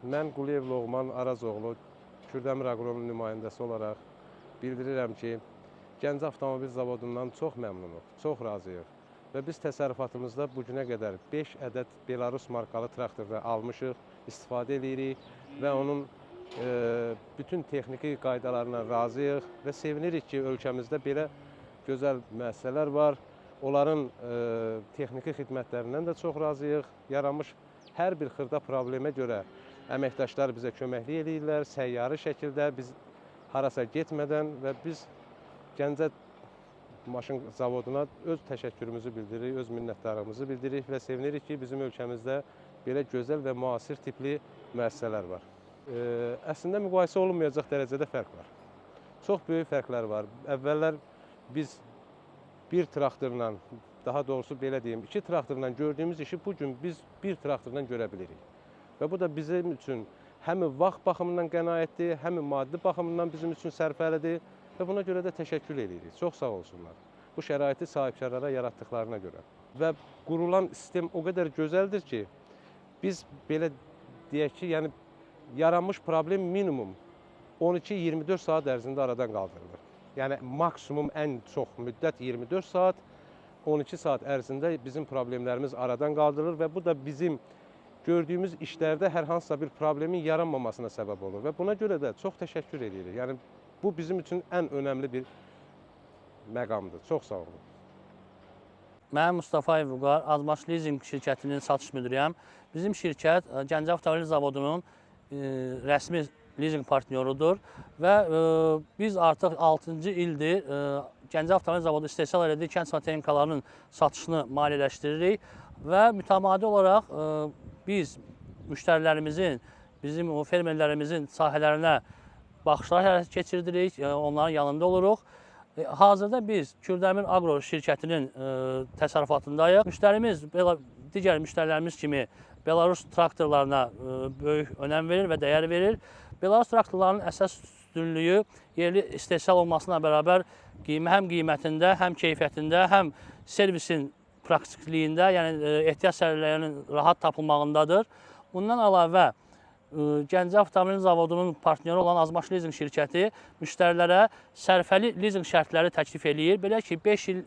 Mən Quliyev Loğman Arazoğlu, Kürdəmir Aqronun nümayəndəsi olaraq bildirirəm ki, Gəncə Avtomobil Zavodundan çox məmnunuq, çox razıyıq. Və biz təsərrüfatımızda bu günə qədər 5 ədəd Belarus markalı traktorda almışıq, istifadə edirik və onun bütün texniki qaydalarına razıyıq və sevinirik ki, ölkəmizdə belə gözəl müəssisələr var. Onların texniki xidmətlərindən də çox razıyıq. Yaranmış hər bir xırda problemə görə əməkdaşlar bizə köməklik edirlər, səyyarı şəkildə biz harasa getmədən və biz Gəncə Maşın Zavoduna öz təşəkkürümüzü bildiririk, öz minnətdarlığımızı bildiririk və sevinirik ki, bizim ölkəmizdə belə gözəl və müasir tipli müəssisələr var. Əslində müqayisə olunmayacaq dərəcədə fərq var. Çox böyük fərqlər var. Əvvəllər biz bir traktorla, daha doğrusu belə deyim, 2 traktorla gördüyümüz işi bugün biz bir traktorla görə bilirik. Və bu da bizim üçün həm vaxt baxımından qənaətdir, həm maddi baxımından bizim üçün sərfəlidir və buna görə də təşəkkür edirik. Çox sağ olsunlar. Bu şəraiti sahibkarlara yaratdıqlarına görə. Və qurulan sistem o qədər gözəldir ki, biz belə deyək ki, yəni yaranmış problem minimum 12-24 saat ərzində aradan qaldırılır. Yəni maksimum ən çox müddət 24 saat, 12 saat ərzində bizim problemlərimiz aradan qaldırılır və bu da bizim gördüyümüz işlərdə hər hansısa bir problemin yaranmamasına səbəb olur və buna görə də çox təşəkkür edirik. Yəni bu bizim üçün ən önəmli bir məqamdır. Çox sağ olun. Mən Mustafayev Vüqar, Azmaş Leasing şirkətinin satış müdürüyəm. Bizim şirkət Gəncə Avtomobil Zavodunun rəsmi leasing partnyorudur və biz artıq 6-cı ildir Gəncə Avtomobil Zavodu istehsal elədiyi kənd sahə texnikalarının satışını maliyyələşdiririk və mütəmadi olaraq biz müştərilərimizin, bizim fermerlərimizin sahələrinə baxışlar həyata keçirdirik, onların yanında oluruq. Hazırda biz Kürdəmir Aqro şirkətinin təsərrüfatındayıq. Müştərimiz, digər müştərilərimiz kimi Belarus traktorlarına böyük önəm verir və dəyər verir. Belarus traktorlarının əsas üstünlüyü yerli istehsal olmasına bərabər həm qiymətində, həm keyfiyyətində, həm servisin praktikliyində, yəni ehtiyac sərgilərinin rahat tapılmağındadır. Bundan əlavə, Gəncə Avtomobil Zavodunun partnyoru olan Azmaş Leasing şirkəti müştərilərə sərfəli leasing şərtləri təklif edir. Belə ki, 5 il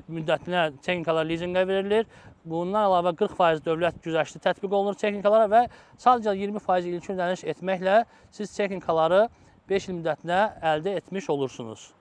müddətinə texnikalar leasingə verilir. Bundan əlavə 40% dövlət güzəşti tətbiq olunur texnikalara və sadəcə 20% ilkin ödəniş etməklə siz texnikaları 5 il müddətinə əldə etmiş olursunuz.